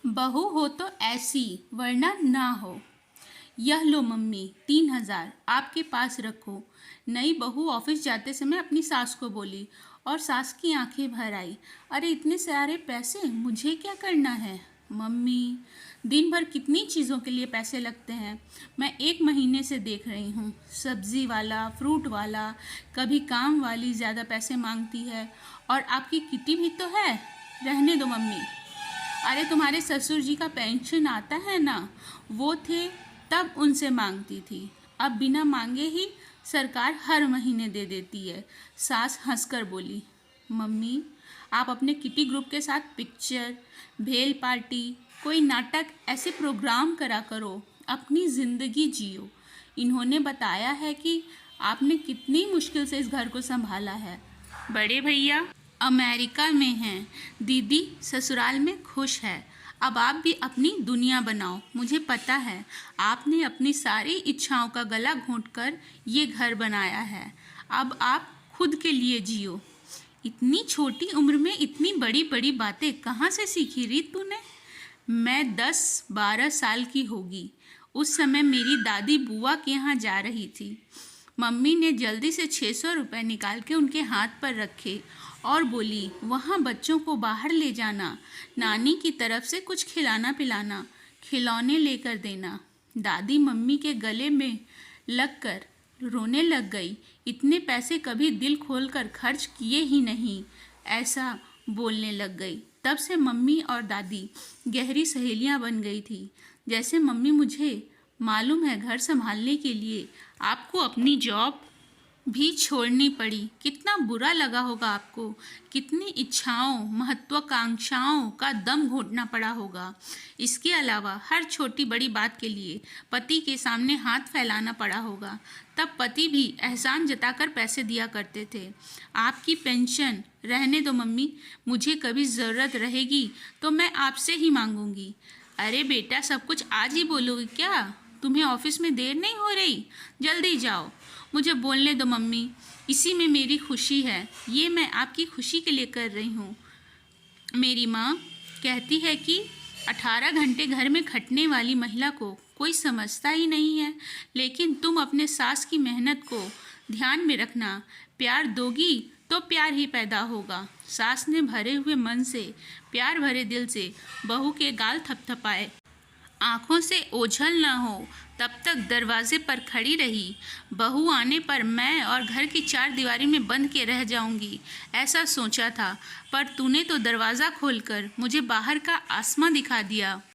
बहू हो तो ऐसी वरना ना हो। यह लो मम्मी 3,000 आपके पास रखो। नई बहू ऑफिस जाते समय अपनी सास को बोली और सास की आंखें भर आई। अरे इतने सारे पैसे मुझे क्या करना है मम्मी। दिन भर कितनी चीज़ों के लिए पैसे लगते हैं। मैं 1 महीने से देख रही हूँ। सब्जी वाला, फ्रूट वाला, कभी काम वाली ज़्यादा पैसे मांगती है। और आपकी किटी भी तो है। रहने दो मम्मी। अरे तुम्हारे ससुर जी का पेंशन आता है ना, वो थे तब उनसे मांगती थी। अब बिना मांगे ही सरकार हर महीने दे देती है। सास हंसकर बोली, मम्मी आप अपने किटी ग्रुप के साथ पिक्चर, भेल पार्टी, कोई नाटक ऐसे प्रोग्राम करा करो, अपनी ज़िंदगी जियो। इन्होंने बताया है कि आपने कितनी मुश्किल से इस घर को संभाला है। बड़े भैया अमेरिका में हैं, दीदी ससुराल में खुश है। अब आप भी अपनी दुनिया बनाओ। मुझे पता है आपने अपनी सारी इच्छाओं का गला घोंटकर ये घर बनाया है। अब आप खुद के लिए जियो। इतनी छोटी उम्र में इतनी बड़ी बड़ी बातें कहाँ से सीखी रीत तूने। मैं 10-12 साल की होगी। उस समय मेरी दादी बुआ के यहाँ जा रही थी। मम्मी ने जल्दी से 600 रुपये निकाल के उनके हाथ पर रखे और बोली, वहाँ बच्चों को बाहर ले जाना, नानी की तरफ से कुछ खिलाना पिलाना, खिलौने लेकर देना। दादी मम्मी के गले में लगकर रोने लग गई। इतने पैसे कभी दिल खोलकर खर्च किए ही नहीं, ऐसा बोलने लग गई। तब से मम्मी और दादी गहरी सहेलियां बन गई थी। जैसे मम्मी, मुझे मालूम है घर संभालने के लिए आपको अपनी जॉब भी छोड़नी पड़ी। कितना बुरा लगा होगा आपको, कितनी इच्छाओं महत्वाकांक्षाओं का दम घोंटना पड़ा होगा। इसके अलावा हर छोटी बड़ी बात के लिए पति के सामने हाथ फैलाना पड़ा होगा। तब पति भी एहसान जताकर पैसे दिया करते थे। आपकी पेंशन रहने दो मम्मी, मुझे कभी ज़रूरत रहेगी तो मैं आपसे ही मांगूंगी। अरे बेटा, सब कुछ आज ही बोलोगे क्या? तुम्हें ऑफिस में देर नहीं हो रही? जल्दी जाओ। मुझे बोलने दो मम्मी, इसी में मेरी खुशी है। ये मैं आपकी खुशी के लिए कर रही हूँ। मेरी माँ कहती है कि 18 घंटे घर में खटने वाली महिला को कोई समझता ही नहीं है। लेकिन तुम अपने सास की मेहनत को ध्यान में रखना। प्यार दोगी तो प्यार ही पैदा होगा। सास ने भरे हुए मन से, प्यार भरे दिल से बहू के गाल थपथपाए। आँखों से ओझल न हो तब तक दरवाजे पर खड़ी रही। बहू आने पर मैं और घर की 4 दीवारी में बंद के रह जाऊंगी, ऐसा सोचा था। पर तूने तो दरवाज़ा खोलकर मुझे बाहर का आसमां दिखा दिया।